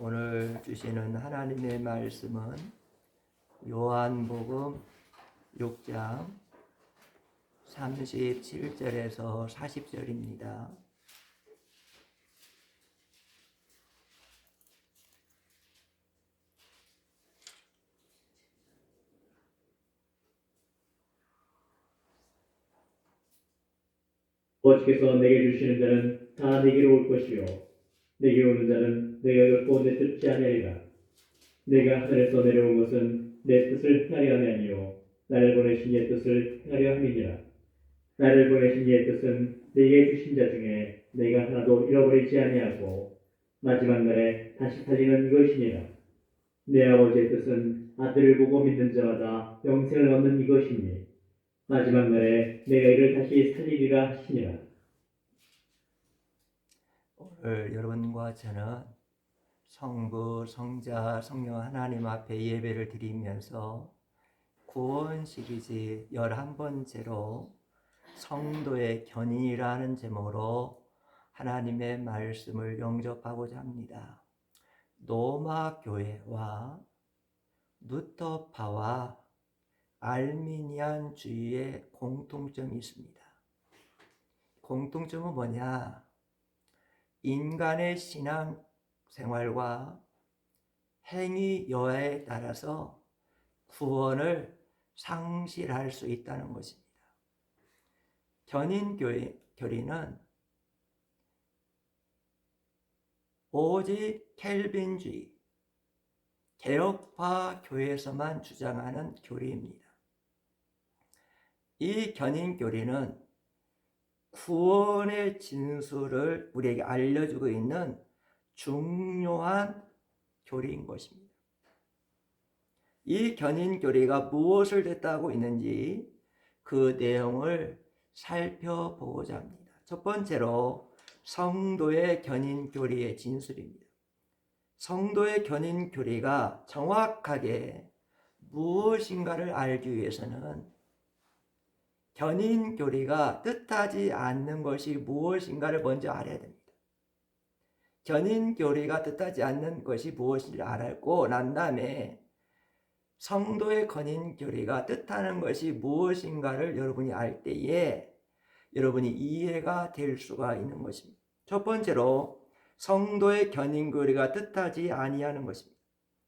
오늘 주시는 하나님의 말씀은 요한복음 6장 37절에서 40절입니다. 아버지께서 내게 주시는 자는 다 내게로 올 것이요 내게 오는 자는 내가 결코 내쫓지 아니하리라. 내가 하늘에서 내려온 것은 내 뜻을 행하려 함이 아니요 나를 보내신 이의 뜻을 행하려 함이니라. 나를 보내신 이의 뜻은 내게 주신 자 중에 내가 하나도 잃어버리지 아니하고 마지막 날에 다시 살리는 이것이니라. 내 아버지의 뜻은 아들을 보고 믿는 자마다 영생을 얻는 이것이니 마지막 날에 내가 이를 다시 살리리라 하시니라. 오늘 여러분과 저는 성부, 성자, 성령 하나님 앞에 예배를 드리면서 구원 시리즈 11번째로 성도의 견인이라는 제목으로 하나님의 말씀을 영접하고자 합니다. 노마 교회와 루터파와 알미니안주의의 공통점이 있습니다. 공통점은 뭐냐? 인간의 신앙 생활과 행위 여하에 따라서 구원을 상실할 수 있다는 것입니다. 견인교리는 오직 켈빈주의, 개혁파 교회에서만 주장하는 교리입니다. 이 견인교리는 구원의 진수를 우리에게 알려주고 있는 중요한 교리인 것입니다. 이 견인교리가 무엇을 뜻하고 있는지 그 내용을 살펴보고자 합니다. 첫 번째로 성도의 견인교리의 진술입니다. 성도의 견인교리가 정확하게 무엇인가를 알기 위해서는 견인교리가 뜻하지 않는 것이 무엇인가를 먼저 알아야 됩니다. 견인교리가 뜻하지 않는 것이 무엇인지 알고 난 다음에 성도의 견인교리가 뜻하는 것이 무엇인가를 여러분이 알 때에 여러분이 이해가 될 수가 있는 것입니다. 첫 번째로 성도의 견인교리가 뜻하지 아니하는 것입니다.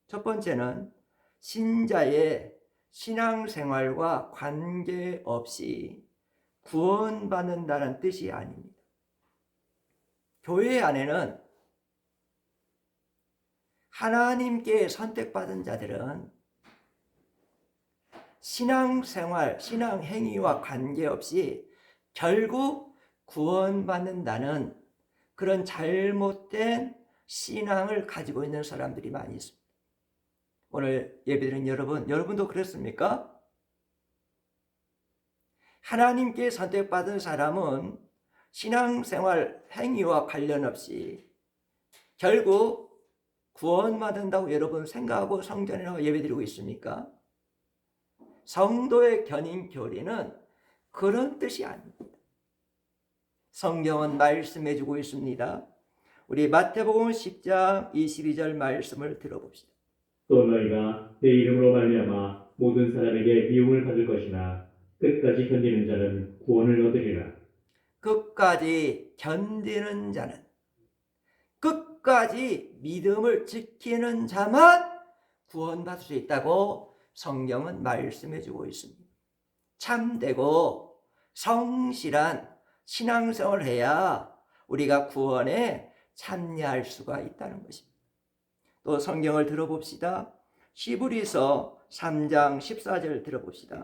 첫 번째는 신자의 신앙생활과 관계없이 구원받는다는 뜻이 아닙니다. 교회 안에는 하나님께 선택받은 자들은 신앙생활, 신앙행위와 관계없이 결국 구원받는다는 그런 잘못된 신앙을 가지고 있는 사람들이 많이 있습니다. 오늘 예배드린 여러분도 그렇습니까? 하나님께 선택받은 사람은 신앙생활 행위와 관련 없이 결국 구원받는다고 여러분 생각하고 성전에 나와 예배드리고 있습니까? 성도의 견인교리는 그런 뜻이 아닙니다. 성경은 말씀해주고 있습니다. 우리 마태복음 10장 22절 말씀을 들어봅시다. 또 너희가 내 이름으로 말미암아 모든 사람에게 미움을 받을 것이나 끝까지 견디는 자는 구원을 얻으리라. 끝까지 견디는 자는, 끝까지 믿음을 지키는 자만 구원받을 수 있다고 성경은 말씀해주고 있습니다. 참되고 성실한 신앙생활을 해야 우리가 구원에 참여할 수가 있다는 것입니다. 또 성경을 들어봅시다. 히브리서 3장 14절 들어봅시다.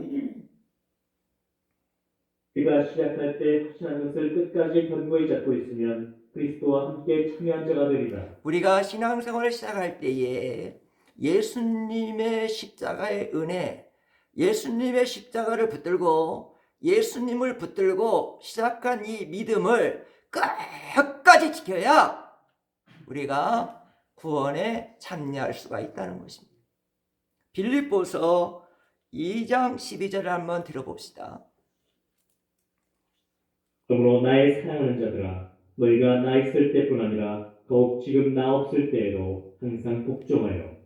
우리가 시작할 때 확신한 것을 끝까지 견고히 잡고 있으면 그리스도와 함께 참여한 자가 되리라. 우리가 신앙생활을 시작할 때에 예수님의 십자가의 은혜, 예수님의 십자가를 붙들고 예수님을 붙들고 시작한 이 믿음을 끝까지 지켜야 우리가 구원에 참여할 수가 있다는 것입니다. 빌립보서 2장 12절을 한번 들어봅시다. 그러므로 나의 사랑하는 자들아 너희가 나 있을 때뿐 아니라 더욱 지금 나 없을 때에도 항상 복종하여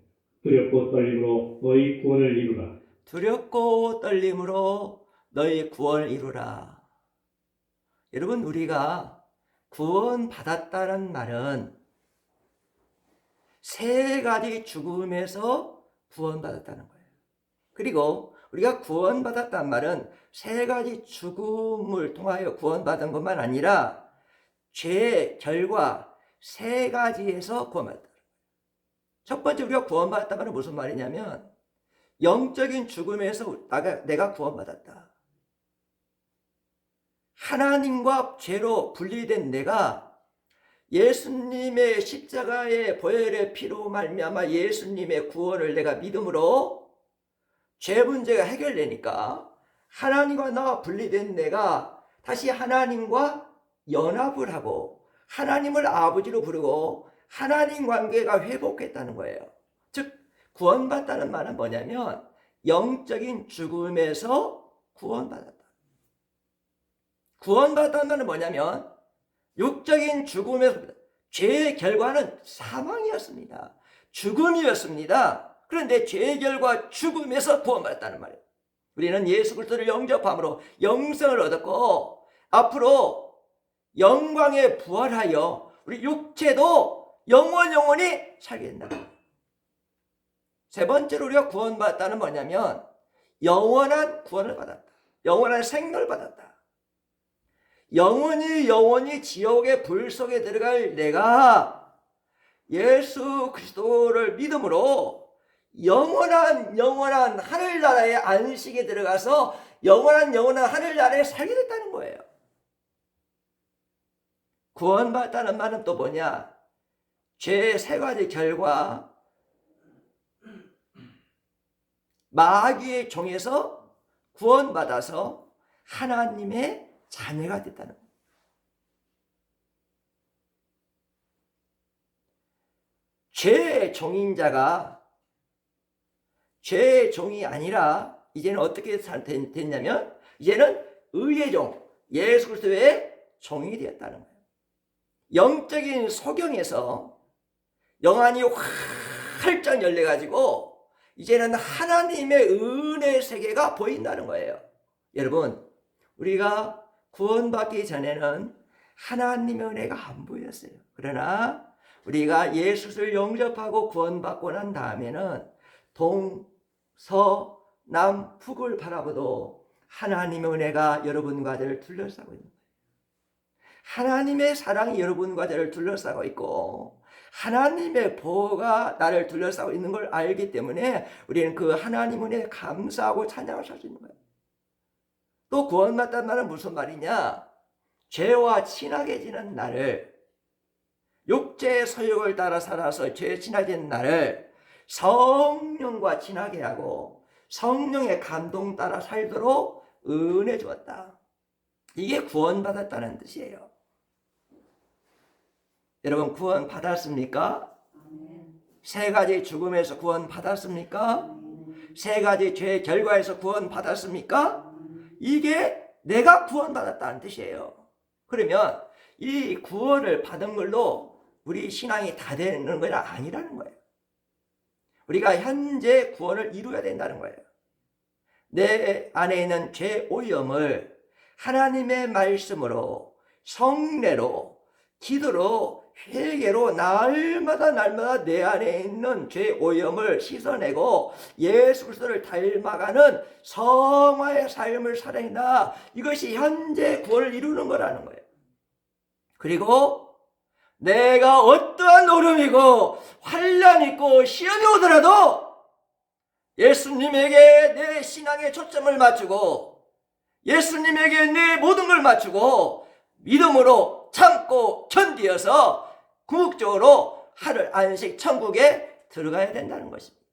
두렵고 떨림으로 너희 구원을 이루라. 두렵고 떨림으로 너희 구원을 이루라. 여러분, 우리가 구원받았다는 말은 세 가지 죽음에서 구원받았다는 거예요. 그리고 우리가 구원받았다는 말은 세 가지 죽음을 통하여 구원받은 것만 아니라 죄의 결과 세 가지에서 구원받았다. 첫 번째, 우리가 구원받았다는 말은 무슨 말이냐면 영적인 죽음에서 내가 구원받았다. 하나님과 죄로 분리된 내가 예수님의 십자가의 보혈의 피로 말미암아 예수님의 구원을 내가 믿음으로 죄 문제가 해결되니까 하나님과 나와 분리된 내가 다시 하나님과 연합을 하고 하나님을 아버지로 부르고 하나님 관계가 회복했다는 거예요. 즉 구원받다는 말은 뭐냐면 영적인 죽음에서 구원받았다. 구원받다는 말은 뭐냐면 육적인 죽음에서 죄의 결과는 사망이었습니다. 죽음이었습니다. 그런데 죄의 결과 죽음에서 구원받았다는 말이에요. 우리는 예수 그리스도를 영접함으로 영생을 얻었고 앞으로 영광에 부활하여 우리 육체도 영원히 살게 된다. 세 번째로 우리가 구원받았다는 뭐냐면 영원한 구원을 받았다. 영원한 생명을 받았다. 영원히 지옥의 불 속에 들어갈 내가 예수 그리스도를 믿음으로 영원한 하늘나라의 안식에 들어가서 영원한 하늘나라에 살게 됐다는 거예요. 구원받았다는 말은 또 뭐냐? 죄의 세 가지 결과 마귀의 종에서 구원받아서 하나님의 자녀가 됐다는 거예요. 죄의 종인 자가 죄의 종이 아니라 이제는 어떻게 됐냐면 이제는 의의 종, 예수 그리스도의 종이 되었다는 거예요. 영적인 소경에서 영안이 활짝 열려가지고 이제는 하나님의 은혜 세계가 보인다는 거예요. 여러분, 우리가 구원받기 전에는 하나님의 은혜가 안 보였어요. 그러나 우리가 예수를 영접하고 구원받고 난 다음에는 동, 남, 북을 바라보도 하나님의 은혜가 여러분과 저를 둘러싸고 있는 거예요. 하나님의 사랑이 여러분과 저를 둘러싸고 있고 하나님의 보호가 나를 둘러싸고 있는 걸 알기 때문에 우리는 그 하나님 은혜에 감사하고 찬양을 할 수 있는 거예요. 또 구원받다는 말은 무슨 말이냐? 죄와 친하게지는 나를, 육체의 소욕을 따라 살아서 죄에 친해진 나를 성령과 친하게 하고 성령의 감동 따라 살도록 은혜 주었다. 이게 구원받았다는 뜻이에요. 여러분, 구원 받았습니까? 세 가지 죽음에서 구원 받았습니까? 세 가지 죄의 결과에서 구원 받았습니까? 이게 내가 구원 받았다는 뜻이에요. 그러면 이 구원을 받은 걸로 우리 신앙이 다 되는 건 아니라는 거예요. 우리가 현재 구원을 이루어야 된다는 거예요. 내 안에 있는 죄 오염을 하나님의 말씀으로, 성례로, 기도로, 회개로 날마다 내 안에 있는 죄 오염을 씻어내고 예수 그리스도를 닮아가는 성화의 삶을 살아낸다. 이것이 현재 구원을 이루는 거라는 거예요. 그리고 내가 어떠한 어려움이고 환난 있고 시험이 오더라도 예수님에게 내 신앙의 초점을 맞추고 예수님에게 내 모든 걸 맞추고 믿음으로 참고 견디어서 궁극적으로 하늘 안식 천국에 들어가야 된다는 것입니다.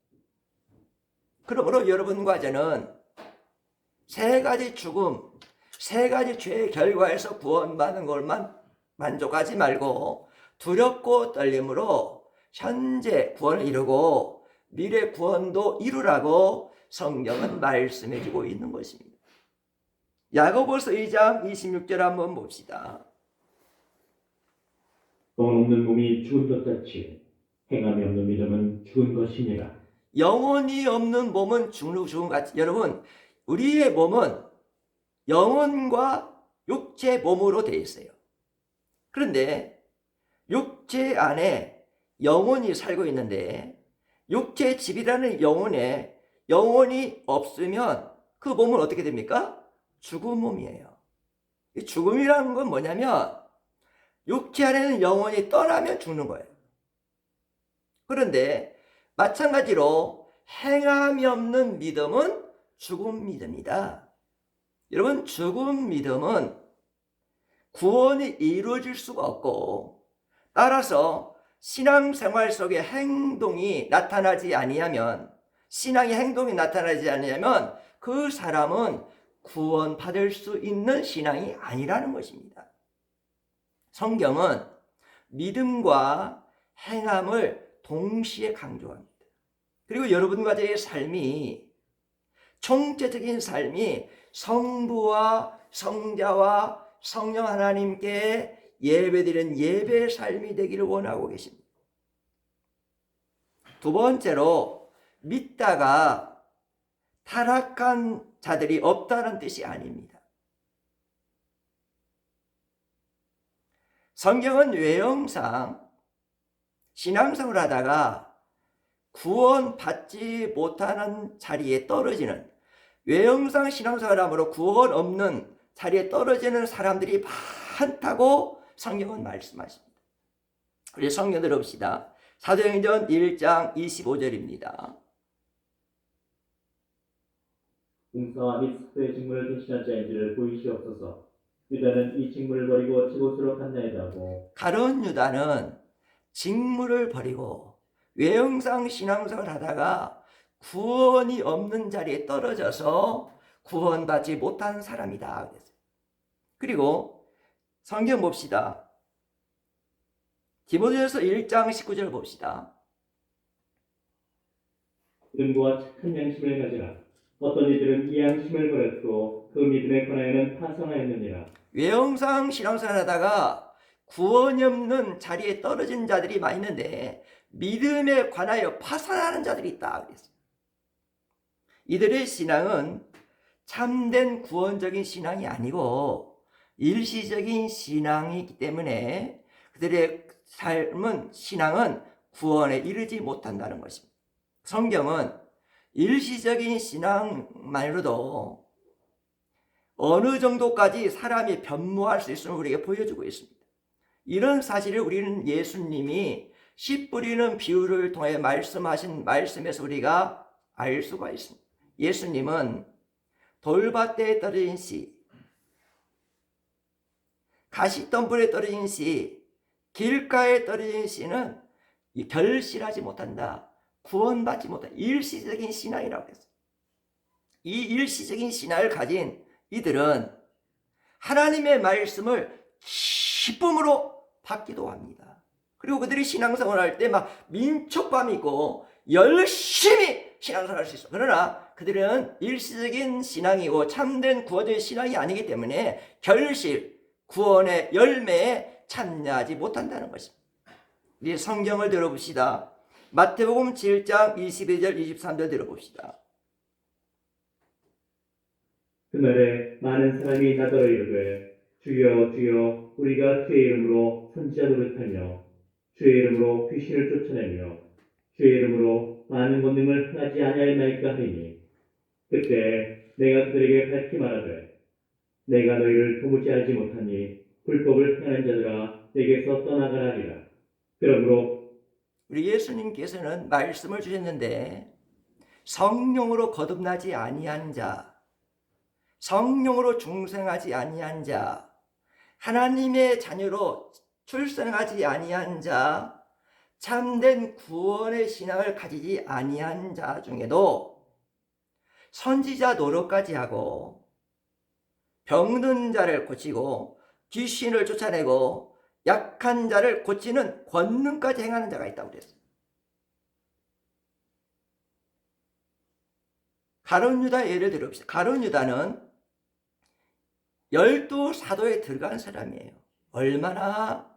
그러므로 여러분과 저는 세 가지 죽음, 세 가지 죄의 결과에서 구원받는 것만 만족하지 말고 두렵고 떨림으로 현재 구원을 이루고 미래 구원도 이루라고 성경은 말씀해 주고 있는 것입니다. 야고보서 2장 26절 한번 봅시다. 돈 없는 몸이 죽은 것 같이 행함이 없는 믿음은 죽은 것이니라. 영혼이 없는 몸은 죽는 것 같이. 여러분, 우리의 몸은 영혼과 육체 몸으로 되어 있어요. 그런데 육체 안에 영혼이 살고 있는데 육체 집이라는 영혼이 없으면 그 몸은 어떻게 됩니까? 죽은 몸이에요. 이 죽음이라는 건 뭐냐면 육체 안에는 영혼이 떠나면 죽는 거예요. 그런데 마찬가지로 행함이 없는 믿음은 죽은 믿음이다. 여러분, 죽은 믿음은 구원이 이루어질 수가 없고, 따라서 신앙생활 속에 행동이 나타나지 아니하면, 신앙의 행동이 나타나지 아니하면 그 사람은 구원받을 수 있는 신앙이 아니라는 것입니다. 성경은 믿음과 행함을 동시에 강조합니다. 그리고 여러분과 저의 삶이, 총체적인 삶이 성부와 성자와 성령 하나님께 예배드리는 예배의 삶이 되기를 원하고 계십니다. 두 번째로, 믿다가 타락한 자들이 없다는 뜻이 아닙니다. 성경은 외형상 신앙생활을 하다가 구원받지 못하는 자리에 떨어지는, 외형상 신앙생활함으로 구원 없는 자리에 떨어지는 사람들이 많다고 성경은 말씀하십니다. 우리 성경 들어봅시다. 사도행전 1장 25절입니다. 공사와 및 스토의 직무를 대신한 자인지를 보이시옵소서. 유다는 이 직무를 버리고 저곳으로 갔나이다 하고, 가룟 유다는 직무를 버리고 외형상 신앙생활을 하다가 구원이 없는 자리에 떨어져서 구원받지 못한 사람이다. 그리고 성경 봅시다. 디모데후서 1장 19절 봅시다. 은고와 착한 양심을 가지라. 어떤 이들은 이 양심을 버렸고 그 믿음에 관하여는 파산하였느니라. 외형상 신앙생활 하다가 구원이 없는 자리에 떨어진 자들이 많이 있는데 믿음에 관하여 파산하는 자들이 있다 그랬어요. 이들의 신앙은 참된 구원적인 신앙이 아니고 일시적인 신앙이기 때문에 그들의 삶은, 신앙은 구원에 이르지 못한다는 것입니다. 성경은 일시적인 신앙만으로도 어느 정도까지 사람이 변모할 수 있음을 우리에게 보여주고 있습니다. 이런 사실을 우리는 예수님이 씨 뿌리는 비유를 통해 말씀하신 말씀에서 우리가 알 수가 있습니다. 예수님은 돌밭에 떨어진 씨, 가시덤불에 떨어진 씨, 길가에 떨어진 씨는 결실하지 못한다, 구원받지 못한다. 일시적인 신앙이라고 했어요. 이 일시적인 신앙을 가진 이들은 하나님의 말씀을 기쁨으로 받기도 합니다. 그리고 그들이 신앙생활 할 때 막 민초감이 있고 열심히 신앙생활 할 수 있어. 그러나 그들은 일시적인 신앙이고 참된 구원의 신앙이 아니기 때문에 결실, 구원의 열매에 참여하지 못한다는 것입니다. 우리 성경을 들어봅시다. 마태복음 7장 22절 23절 들어봅시다. 그날에 많은 사람이 나더러 이르되 주여 주여 우리가 주의 이름으로 선지자 노릇하며 주의 이름으로 귀신을 쫓아내며 주의 이름으로 많은 권능을 행하지 아니하였나이까 하니, 그때 내가 그들에게 밝히 말하되 내가 너희를 도무지 알지 못하니 불법을 행하는 자들아 내게서 떠나가라 하리라. 그러므로 우리 예수님께서는 말씀을 주셨는데 성령으로 거듭나지 아니한 자, 성령으로 중생하지 아니한 자, 하나님의 자녀로 출생하지 아니한 자, 참된 구원의 신앙을 가지지 아니한 자 중에도 선지자 노릇까지 하고 병든 자를 고치고 귀신을 쫓아내고 약한 자를 고치는 권능까지 행하는 자가 있다고 그랬어요. 가룟 유다 예를 들어봅시다. 가룟 유다는 12 사도에 들어간 사람이에요. 얼마나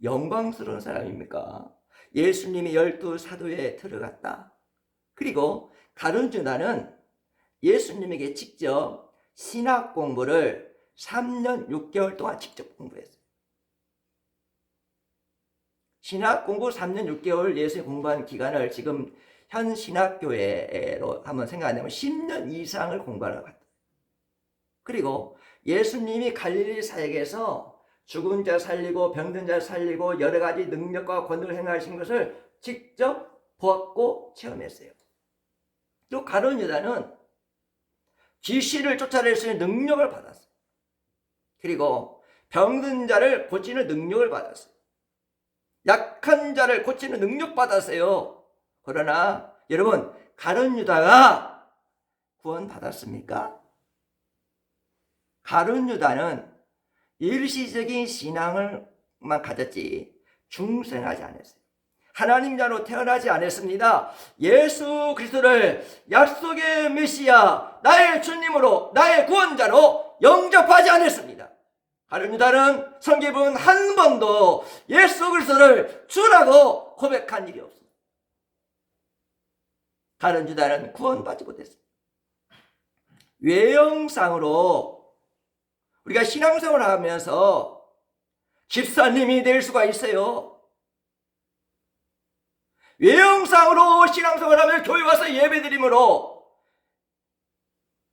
영광스러운 사람입니까? 예수님이 12사도에 들어갔다. 그리고 가룟 유다는 예수님에게 직접 신학 공부를 3년 6개월 동안 직접 공부했어요. 신학 공부 3년 6개월 예수님 공부한 기간을 지금 현 신학교회로 한번 생각하면 10년 이상을 공부하는 것 같아요. 그리고 예수님이 갈릴리 사역에서 죽은 자 살리고 병든 자 살리고 여러 가지 능력과 권능을 행하신 것을 직접 보았고 체험했어요. 또 가룟 유다는 귀신을 쫓아낼 수 있는 능력을 받았어요. 그리고 병든 자를 고치는 능력을 받았어요. 약한 자를 고치는 능력 받았어요. 그러나 여러분, 가룟 유다가 구원 받았습니까? 가룟 유다는 일시적인 신앙을만 가졌지 중생하지 않았어요. 하나님 자로 태어나지 않았습니다. 예수 그리스도를 약속의 메시아, 나의 주님으로, 나의 구원자로 영접하지 않았습니다. 가룟 유다는 성경에 한 번도 예수 그리스도를 주라고 고백한 일이 없습니다. 가룟 유다는 구원받지 못했습니다. 외형상으로 우리가 신앙생활을 하면서 집사님이 될 수가 있어요. 외형상으로 신앙생활을 하면 교회 와서 예배드림으로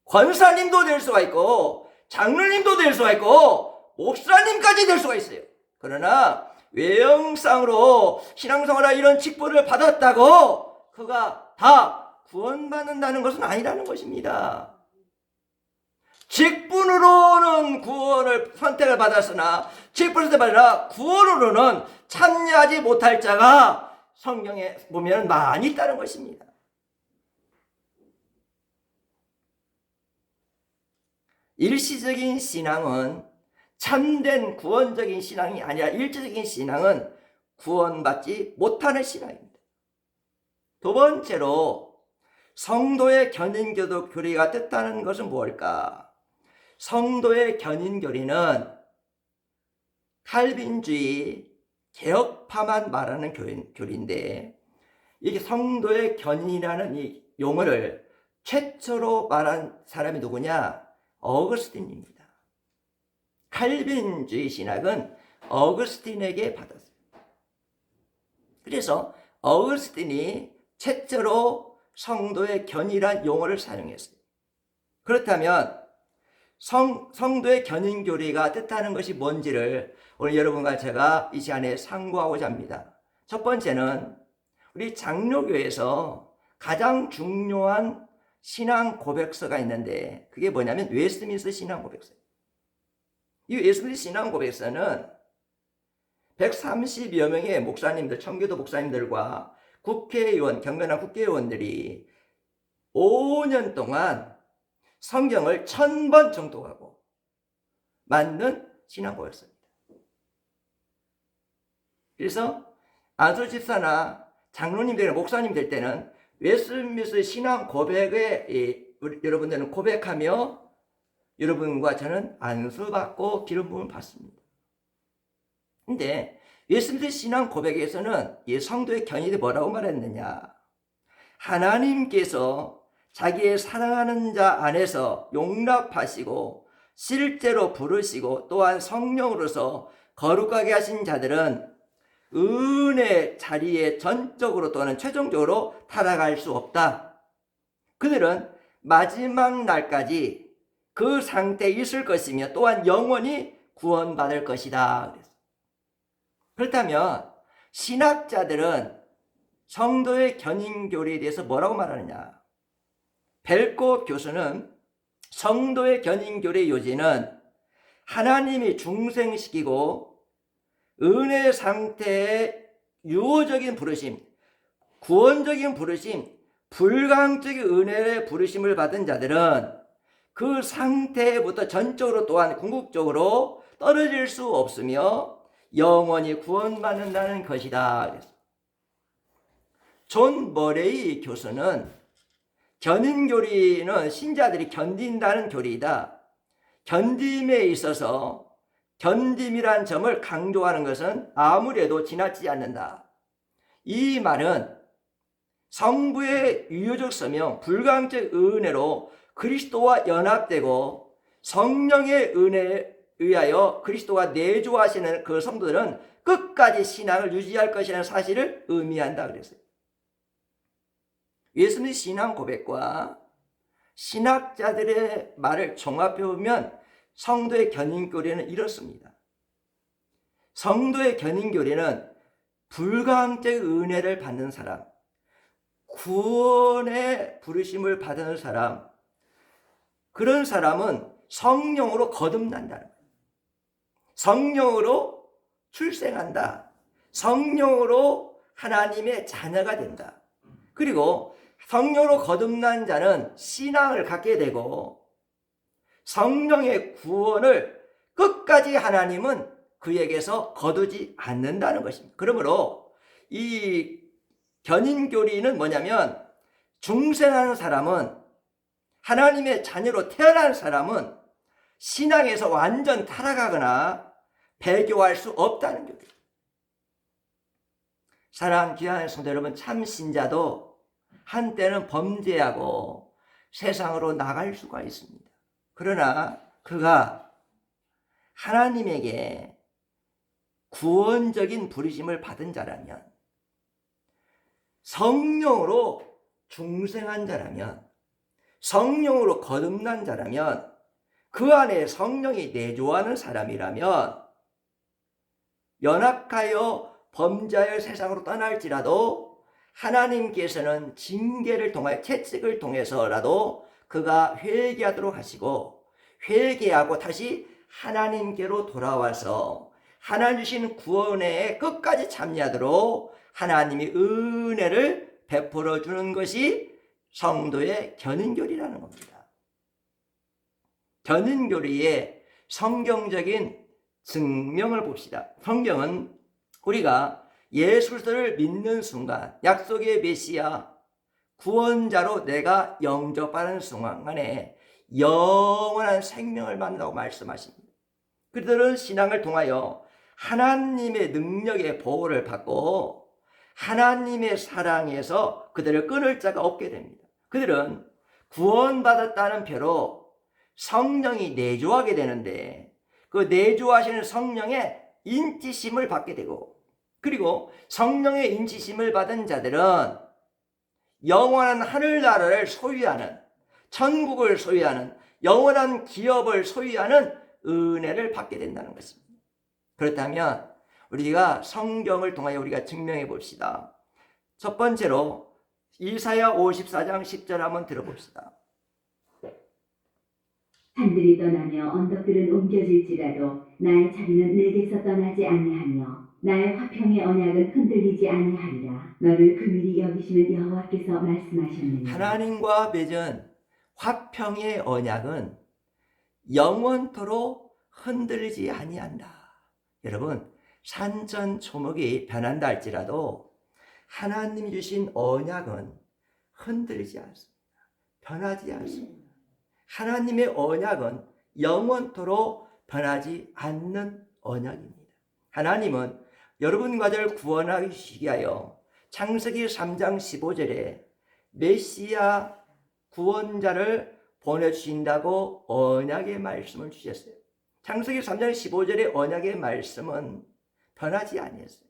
권사님도 될 수가 있고 장로님도 될 수가 있고 목사님까지 될 수가 있어요. 그러나 외형상으로 신앙생활에 이런 직분을 받았다고 그가 다 구원받는다는 것은 아니라는 것입니다. 직분으로는 구원을 선택을 받았으나 직분을 받으나 구원으로는 참여하지 못할 자가 성경에 보면 많이 있다는 것입니다. 일시적인 신앙은 참된 구원적인 신앙이 아니라 일시적인 신앙은 구원받지 못하는 신앙입니다. 두 번째로 성도의 견인교도 교리가 뜻하는 것은 무엇일까? 성도의 견인교리는 칼빈주의 개혁파만 말하는 교리인데 이게 성도의 견인이라는 이 용어를 최초로 말한 사람이 누구냐? 어거스틴입니다. 칼빈주의 신학은 어거스틴에게 받았어요. 그래서 어거스틴이 최초로 성도의 견인이라는 용어를 사용했어요. 그렇다면 성도의 견인교리가 뜻하는 것이 뭔지를 오늘 여러분과 제가 이 시간에 상고하고자 합니다. 첫 번째는 우리 장로교에서 가장 중요한 신앙 고백서가 있는데 그게 뭐냐면 웨스트민스터 신앙 고백서예요. 이 웨스트민스터 신앙 고백서는 130여 명의 목사님들, 청교도 목사님들과 국회의원, 경건한 국회의원들이 5년 동안 성경을 1000번 정독하고 만든 신앙 고백서입니다. 그래서 안수 집사나 장로님 되는 목사님 될 때는 웨스트민스터 신앙 고백에 여러분들은 고백하며 여러분과 저는 안수받고 기름 부음을 받습니다. 근데 웨스트민스터 신앙 고백에서는 이 성도의 견인이 뭐라고 말했느냐? 하나님께서 자기의 사랑하는 자 안에서 용납하시고 실제로 부르시고 또한 성령으로서 거룩하게 하신 자들은 은혜 자리에 전적으로 또는 최종적으로 타락할 수 없다. 그들은 마지막 날까지 그 상태에 있을 것이며 또한 영원히 구원받을 것이다. 그렇다면 신학자들은 성도의 견인교리에 대해서 뭐라고 말하느냐? 벨코 교수는 성도의 견인교리의 요지는 하나님이 중생시키고 은혜 상태의 유호적인 부르심, 구원적인 부르심, 불강적인 은혜의 부르심을 받은 자들은 그 상태부터 전적으로 또한 궁극적으로 떨어질 수 없으며 영원히 구원받는다는 것이다. 존 머레이 교수는 견인교리는 신자들이 견딘다는 교리이다. 견딤에 있어서 견딤이란 점을 강조하는 것은 아무래도 지나치지 않는다. 이 말은 성부의 유효적 서명, 불강적 은혜로 그리스도와 연합되고 성령의 은혜에 의하여 그리스도가 내주하시는 그 성도들은 끝까지 신앙을 유지할 것이라는 사실을 의미한다 그랬어요. 예수님의 신앙 고백과 신학자들의 말을 종합해 보면 성도의 견인교리는 이렇습니다. 성도의 견인교리는 불강적 은혜를 받는 사람, 구원의 부르심을 받는 사람, 그런 사람은 성령으로 거듭난다는 거예요. 성령으로 출생한다. 성령으로 하나님의 자녀가 된다. 그리고 성령으로 거듭난 자는 신앙을 갖게 되고 성령의 구원을 끝까지 하나님은 그에게서 거두지 않는다는 것입니다. 그러므로 이 견인교리는 뭐냐면 중생하는 사람은, 하나님의 자녀로 태어난 사람은 신앙에서 완전 타락하거나 배교할 수 없다는 교리. 사랑하는 귀한 성도 여러분, 참 신자도 한때는 범죄하고 세상으로 나갈 수가 있습니다. 그러나 그가 하나님에게 구원적인 부르심을 받은 자라면, 성령으로 중생한 자라면, 성령으로 거듭난 자라면, 그 안에 성령이 내주하는 사람이라면 연약하여 범죄하여 세상으로 떠날지라도 하나님께서는 징계를 통하여 채찍을 통해서라도 그가 회개하도록 하시고, 회개하고 다시 하나님께로 돌아와서 하나님 주신 구원에 끝까지 참여하도록 하나님이 은혜를 베풀어 주는 것이 성도의 견인교리라는 겁니다. 견인교리의 성경적인 증명을 봅시다. 성경은 우리가 예수 그리스도를 믿는 순간, 약속의 메시아 구원자로 내가 영접하는 순간에 영원한 생명을 받는다고 말씀하십니다. 그들은 신앙을 통하여 하나님의 능력의 보호를 받고 하나님의 사랑에서 그들을 끊을 자가 없게 됩니다. 그들은 구원받았다는 표로 성령이 내주하게 되는데 그 내주하시는 성령의 인치심을 받게 되고, 그리고 성령의 인치심을 받은 자들은 영원한 하늘나라를 소유하는, 천국을 소유하는, 영원한 기업을 소유하는 은혜를 받게 된다는 것입니다. 그렇다면 우리가 성경을 통하여 우리가 증명해 봅시다. 첫 번째로 이사야 54장 10절 한번 들어봅시다. 산들이 떠나며 언덕들은 옮겨질지라도 나의 자리는 내게서 떠나지 아니하며 나의 화평의 언약은 흔들리지 아니하리라. 너를 긍휼히 여기시는 여호와께서 말씀하셨느니라. 하나님과 맺은 화평의 언약은 영원토록 흔들리지 아니한다. 여러분, 산천초목이 변한다 할지라도 하나님이 주신 언약은 흔들리지 않습니다. 변하지 않습니다. 하나님의 언약은 영원토록 변하지 않는 언약입니다. 하나님은 여러분과 저를 구원하기 위하여 창세기 3장 15절에 메시아 구원자를 보내주신다고 언약의 말씀을 주셨어요. 창세기 3장 15절의 언약의 말씀은 변하지 아니했어요.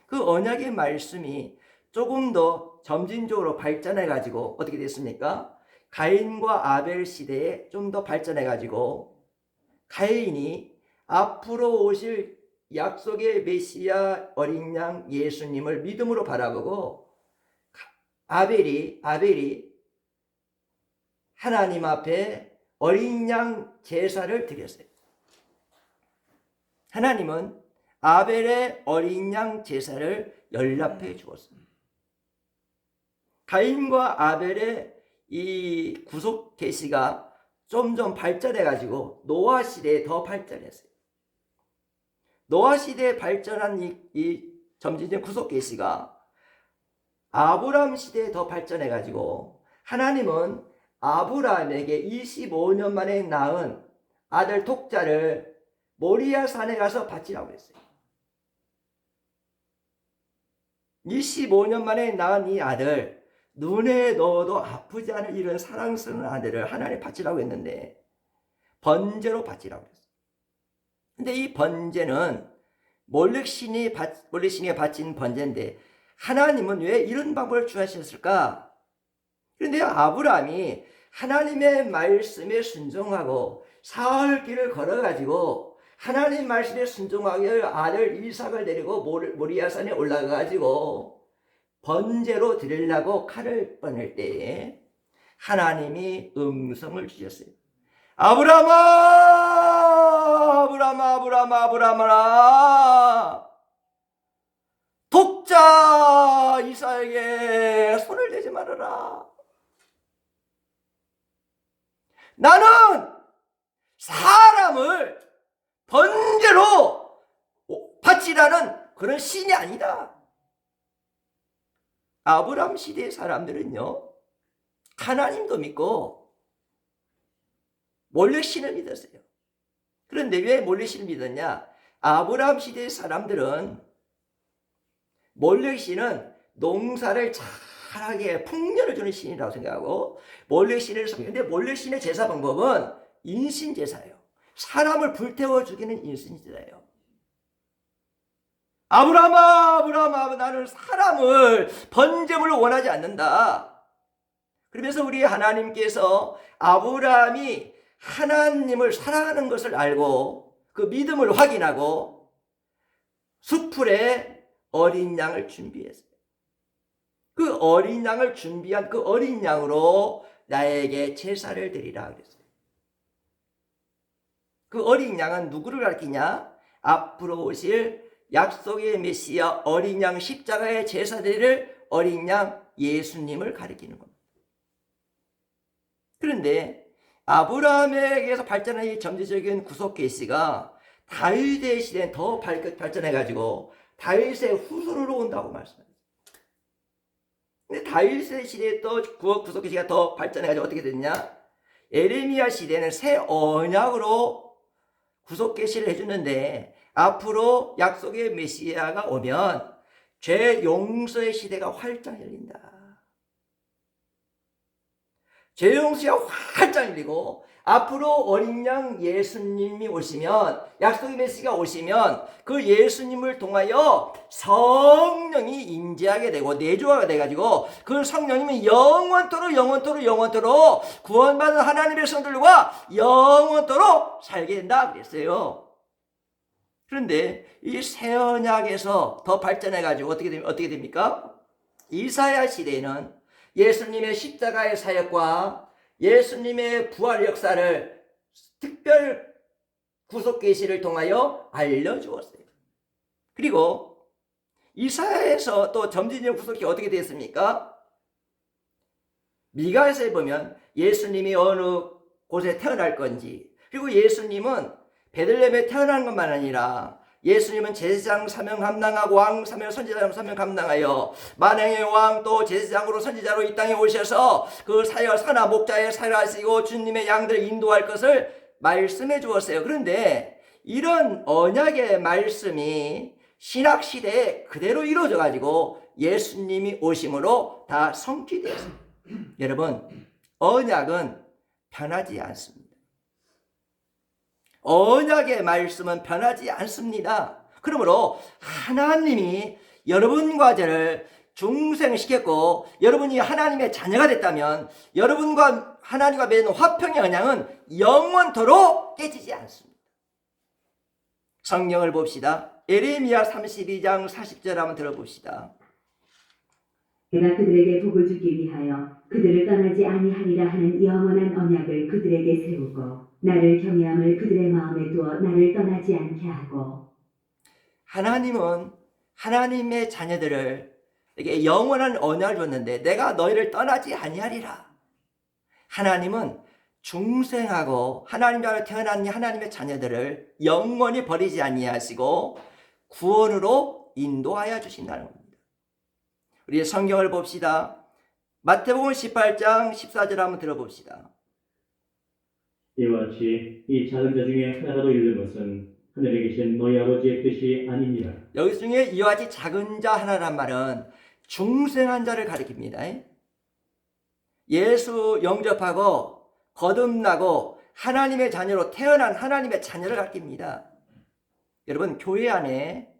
그 언약의 말씀이 조금 더 점진적으로 발전해 가지고 어떻게 됐습니까? 가인과 아벨 시대에 좀 더 발전해 가지고 가인이 앞으로 오실 약속의 메시아 어린 양 예수님을 믿음으로 바라보고 아벨이 하나님 앞에 어린 양 제사를 드렸어요. 하나님은 아벨의 어린 양 제사를 연락해 주었습니다. 가인과 아벨의 이 구속 계시가 점점 발전해 가지고 노아 시대에 더 발전했어요. 노아 시대에 발전한 이 점진적 구속 계시가 아브라함 시대에 더 발전해 가지고 하나님은 아브라함에게 25년 만에 낳은 아들 독자를 모리아 산에 가서 바치라고 했어요. 25년 만에 낳은 이 아들, 눈에 넣어도 아프지 않은 이런 사랑스러운 아들을 하나님께 바치라고 했는데 번제로 바치라고 했어요. 근데 이 번제는 몰렉신이 바친 번제인데 하나님은 왜 이런 방법을 취하셨을까? 그런데 아브라함이 하나님의 말씀에 순종하고 사흘 길을 걸어가지고 하나님 말씀에 순종하여 아들 이삭을 데리고 모리아산에 올라가가지고 번제로 드리려고 칼을 꺼낼 때에 하나님이 음성을 주셨어요. 아브라함아, 아브라함아, 아브라함아, 아브라함아, 독자 이삭에게 손을 대지 말아라. 나는 사람을 번제로 바치라는 그런 신이 아니다. 아브라함 시대의 사람들은요, 하나님도 믿고 몰렉신을 믿었어요. 그런데 왜 몰렉신을 믿었냐? 아브라함 시대의 사람들은 몰렉신은 농사를 잘하게 풍년을 주는 신이라고 생각하고 몰렉신을 섬기는데 몰렉신의 제사 방법은 인신제사예요. 사람을 불태워 죽이는 인신제사예요. 아브라함아, 아브라함아, 나는 사람을 번제물을 원하지 않는다. 그러면서 우리 하나님께서 아브라함이 하나님을 사랑하는 것을 알고 그 믿음을 확인하고 수풀에 어린 양을 준비했어요. 그 어린 양을 준비한 그 어린 양으로 나에게 제사를 드리라 그랬어요. 그 어린 양은 누구를 가리키냐? 앞으로 오실 약속의 메시아 어린 양 십자가의 제사 드릴 어린 양 예수님을 가리키는 겁니다. 그런데 아브라함에게서 발전한 이 점지적인 구속 계시가 다윗의 시대엔 더 발전해가지고 다윗의 후손으로 온다고 말씀합니다. 근데 다윗의 시대에 또 구속 계시가 더 발전해가지고 어떻게 됐냐? 에레미야 시대는 새 언약으로 구속 계시를 해주는데 앞으로 약속의 메시아가 오면 죄 용서의 시대가 활짝 열린다. 죄 용서가 활짝 열리고 앞으로 어린 양 예수님이 오시면 약속의 메시아가 오시면 그 예수님을 통하여 성령이 임재하게 되고 내주하게 돼가지고 그 성령님이 영원토록 구원받은 하나님의 성들과 영원토록 살게 된다 그랬어요. 그런데 이 새 언약에서 더 발전해가지고 어떻게 됩니까? 이사야 시대에는 예수님의 십자가의 사역과 예수님의 부활 역사를 특별 구속 계시를 통하여 알려주었어요. 그리고 이사야에서 또 점진적 구속이 어떻게 됐습니까? 미가에서 보면 예수님이 어느 곳에 태어날 건지, 그리고 예수님은 베들레헴에 태어난 것만 아니라 예수님은 제사장 사명 감당하고 왕 사명 선지자 사명 감당하여 만행의 왕 또 제사장으로 선지자로 이 땅에 오셔서 그 사역 선화 목자의 사역을 하시고 주님의 양들을 인도할 것을 말씀해 주었어요. 그런데 이런 언약의 말씀이 신약 시대에 그대로 이루어져 가지고 예수님이 오심으로 다 성취되었습니다. 여러분, 언약은 변하지 않습니다. 언약의 말씀은 변하지 않습니다. 그러므로 하나님이 여러분과 저를 중생시켰고 여러분이 하나님의 자녀가 됐다면 여러분과 하나님과 맺은 화평의 언약은 영원토록 깨지지 않습니다. 성경을 봅시다. 에레미야 32장 40절 한번 들어봅시다. 내가 그들에게 복을 주기 위하여 그들을 떠나지 아니하리라 하는 영원한 언약을 그들에게 세우고 나를 경외함을 그들의 마음에 두어 나를 떠나지 않게 하고. 하나님은 하나님의 자녀들을 이렇게 영원한 언약을 줬는데 내가 너희를 떠나지 아니하리라. 하나님은 중생하고 하나님과 태어난 하나님의 자녀들을 영원히 버리지 아니하시고 구원으로 인도하여 주신다는 겁니다. 우리 성경을 봅시다. 마태복음 18장 14절 한번 들어봅시다. 이와 같이 이 작은 자 중에 하나라도 잃는 것은 하늘에 계신 너희 아버지의 뜻이 아니니라. 여기 중에 이와 같이 작은 자 하나란 말은 중생한 자를 가리킵니다. 예수 영접하고 거듭나고 하나님의 자녀로 태어난 하나님의 자녀를 가리킵니다. 여러분, 교회 안에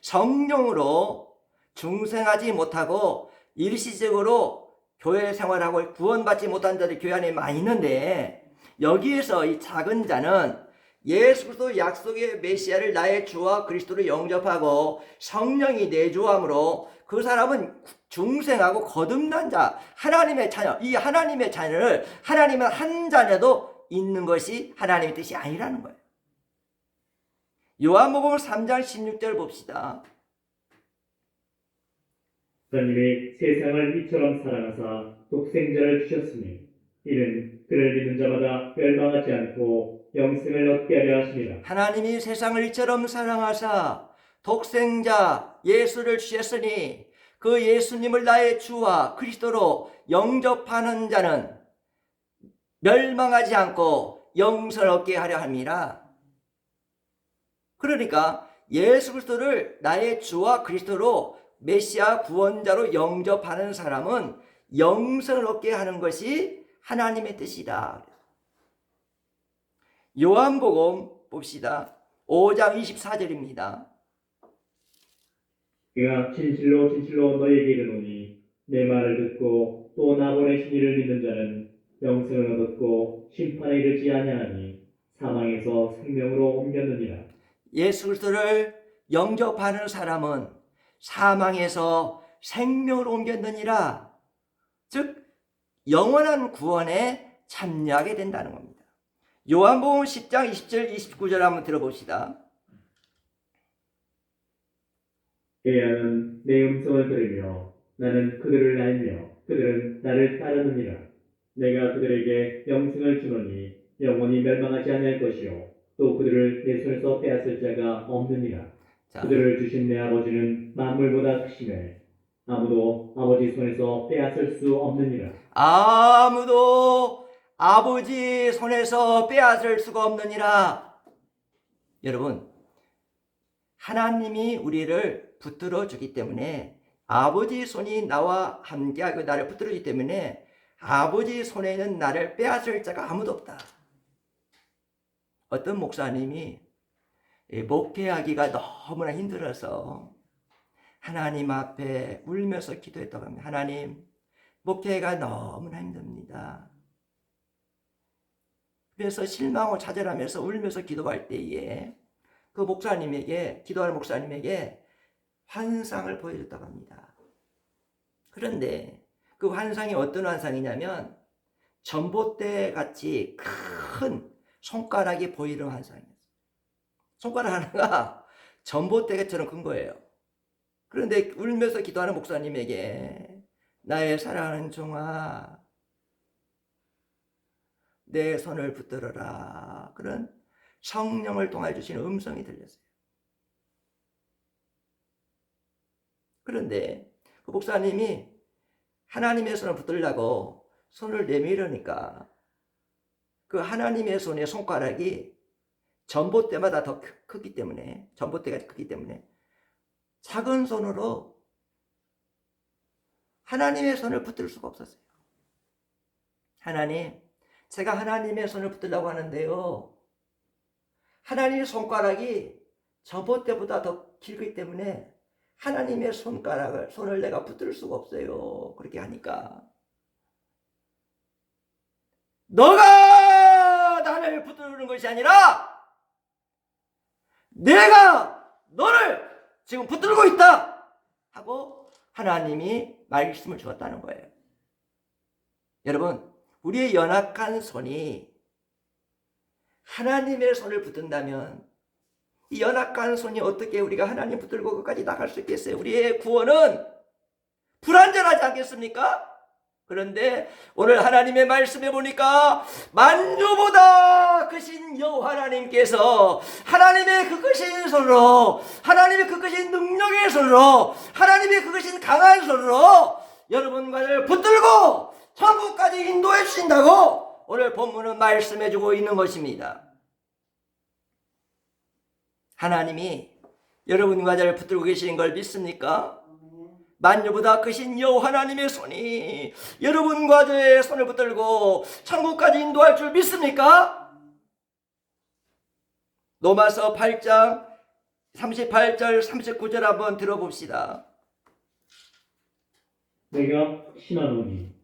성령으로 중생하지 못하고 일시적으로 교회 생활하고 구원받지 못한 자들이 교회 안에 많이 있는데, 여기에서 이 작은 자는 예수 그리스도 약속의 메시아를 나의 주와 그리스도로 영접하고 성령이 내주함으로 그 사람은 중생하고 거듭난 자, 하나님의 자녀, 이 하나님의 자녀를 하나님은 한 자녀도 있는 것이 하나님의 뜻이 아니라는 거예요. 요한복음 3장 16절 봅시다. 하나님이 세상을 이처럼 사랑하사 독생자를 주셨으니 이는 그를 믿는 자마다 멸망하지 않고 영생을 얻게 하려 하심이라. 하나님이 세상을 이처럼 사랑하사 독생자 예수를 주셨으니 그 예수님을 나의 주와 그리스도로 영접하는 자는 멸망하지 않고 영생을 얻게 하려 함이라. 그러니까 예수 그리스도를 나의 주와 그리스도로 메시아 구원자로 영접하는 사람은 영생을 얻게 하는 것이 하나님의 뜻이다. 요한복음 봅시다. 5장 24절입니다. 내가 진실로 진실로 너희에게 이르노니 내 말을 듣고 또 나 보내신 이를 믿는 자는 영생을 얻었고 심판에 이르지 아니하니 사망에서 생명으로 옮겼느니라. 예수 그리스도를 영접하는 사람은 사망에서 생명으로 옮겼느니라. 즉 영원한 구원에 참여하게 된다는 겁니다. 요한복음 10장 20절 29절 한번 들어봅시다. 예야는 내 음성을 들으며 나는 그들을 알며 그들은 나를 따르느니라. 내가 그들에게 영생을 주노니 영원히 멸망하지 아니할 것이요 또 그들을 내 손에서 빼앗을 자가 없느니라. 자, 그들을 주신 내 아버지는 만물보다 크시매 아무도 아버지 손에서 빼앗을 수 없느니라. 아무도 아버지 손에서 빼앗을 수가 없느니라. 여러분, 하나님이 우리를 붙들어 주기 때문에, 아버지 손이 나와 함께하고 나를 붙들어 주기 때문에 아버지 손에는 나를 빼앗을 자가 아무도 없다. 어떤 목사님이 목회하기가 너무나 힘들어서 하나님 앞에 울면서 기도했다고 합니다. 하나님, 목회가 너무나 힘듭니다. 그래서 실망하고 좌절하면서 울면서 기도할 때에 그 목사님에게, 기도하는 목사님에게 환상을 보여줬다고 합니다. 그런데 그 환상이 어떤 환상이냐면 전봇대 같이 큰 손가락이 보이는 환상이었어요. 손가락 하나가 전봇대처럼 큰 거예요. 그런데 울면서 기도하는 목사님에게 나의 사랑하는 종아, 내 손을 붙들어라, 그런 성령을 통해 주시는 음성이 들렸어요. 그런데 그 목사님이 하나님의 손을 붙들려고 손을 내밀으니까 그 하나님의 손의 손가락이 전봇대마다 더 크기 때문에, 전봇대가 크기 때문에 작은 손으로 하나님의 손을 붙들 수가 없었어요. 하나님, 제가 하나님의 손을 붙들려고 하는데요, 하나님의 손가락이 전봇대보다 더 길기 때문에 하나님의 손을 내가 붙들 수가 없어요. 그렇게 하니까 너가 나를 붙드는 것이 아니라 내가 너를 지금 붙들고 있다 하고 하나님이 말씀을 주었다는 거예요. 여러분, 우리의 연약한 손이 하나님의 손을 붙든다면 이 연약한 손이 어떻게 우리가 하나님 붙들고 끝까지 나갈 수 있겠어요? 우리의 구원은 불완전하지 않겠습니까? 그런데 오늘 하나님의 말씀에 보니까 만주보다 크신 여호와 하나님께서 하나님의 그 크신 손으로, 하나님의 그 크신 능력의 손으로, 하나님의 그 크신 강한 손으로 여러분과 저를 붙들고 천국까지 인도해 주신다고 오늘 본문은 말씀해 주고 있는 것입니다. 하나님이 여러분과 저를 붙들고 계시는 걸 믿습니까? 만유보다 크신 여호와 하나님의 손이 여러분과 저의 손을 붙들고 천국까지 인도할 줄 믿습니까? 로마서 8장 38절 39절 한번 들어봅시다. 내가 확신하노니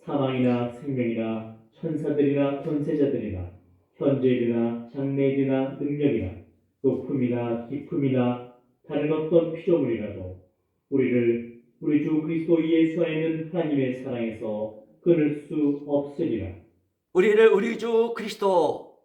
사망이나 생명이나 천사들이나 권세자들이나 현재일이나 장래일이나 능력이나 높음이나 깊음이나 다른 어떤 피조물이라도 우리를 우리 주 그리스도 예수 안에 있는 하나님의 사랑에서 끊을 수 없으리라. 우리를 우리 주 그리스도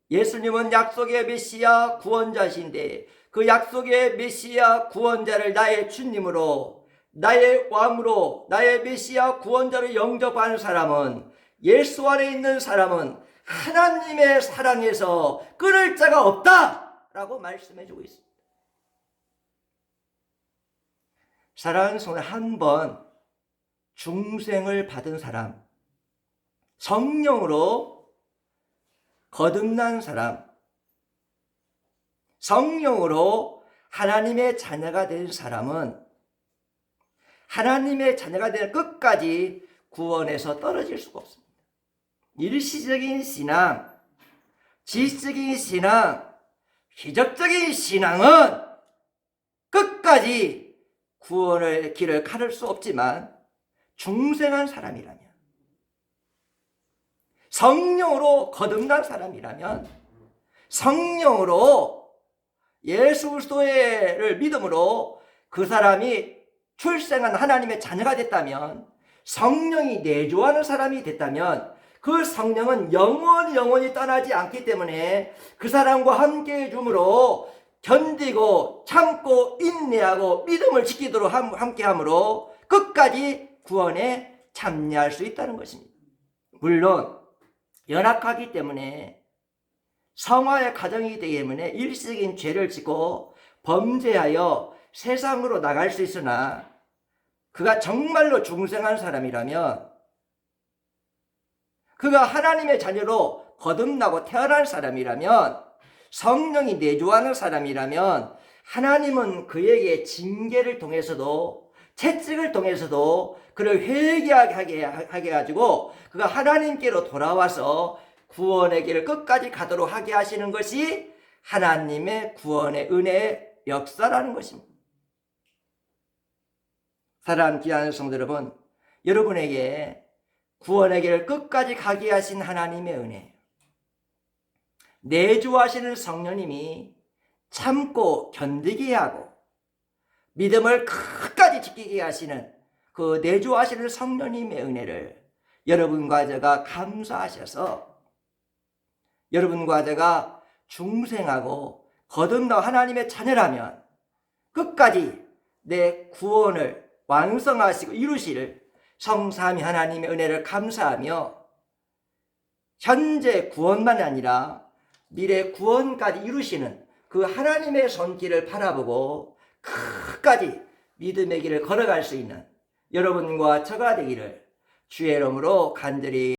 예수님은 약속의 메시아 구원자신데 그 약속의 메시아 구원자를 나의 주님으로 나의 왕으로 나의 메시아 구원자를 영접하는 사람은 예수 안에 있는 사람은 하나님의 사랑에서 끊을 자가 없다라고 말씀해 주고 있습니다. 사랑하는 성도, 한 번 중생을 받은 사람, 성령으로 거듭난 사람, 성령으로 하나님의 자녀가 된 사람은 하나님의 자녀가 되는 끝까지 구원에서 떨어질 수가 없습니다. 일시적인 신앙, 지식적인 신앙, 기적적인 신앙은 끝까지 구원의 길을 가를 수 없지만 중생한 사람이라면, 성령으로 거듭난 사람이라면, 성령으로 예수 그리스도를 믿음으로 그 사람이 출생한 하나님의 자녀가 됐다면, 성령이 내주하는 사람이 됐다면 그 성령은 영원히 떠나지 않기 때문에 그 사람과 함께 해줌으로 견디고 참고 인내하고 믿음을 지키도록 함께함으로 끝까지 구원에 참여할 수 있다는 것입니다. 물론 연약하기 때문에 성화의 가정이기 때문에 일시적인 죄를 짓고 범죄하여 세상으로 나갈 수 있으나 그가 정말로 중생한 사람이라면, 그가 하나님의 자녀로 거듭나고 태어난 사람이라면, 성령이 내주하는 사람이라면 하나님은 그에게 징계를 통해서도 채찍을 통해서도 그를 회개하게 하게 가지고 그가 하나님께로 돌아와서 구원의 길을 끝까지 가도록 하게 하시는 것이 하나님의 구원의 은혜의 역사라는 것입니다. 사랑하는 귀한 성도 여러분, 여러분에게 구원의 길을 끝까지 가게 하신 하나님의 은혜, 내주하시는 성령님이 참고 견디게 하고 믿음을 끝까지 지키게 하시는 그 내주하시는 성령님의 은혜를 여러분과 제가 감사하셔서 여러분과 제가 중생하고 거듭나 하나님의 자녀라면 끝까지 내 구원을 완성하시고 이루실 성삼위 하나님의 은혜를 감사하며 현재 구원만이 아니라 미래 구원까지 이루시는 그 하나님의 손길을 바라보고 끝까지 믿음의 길을 걸어갈 수 있는 여러분과 저가 되기를 주의 이름으로 간절히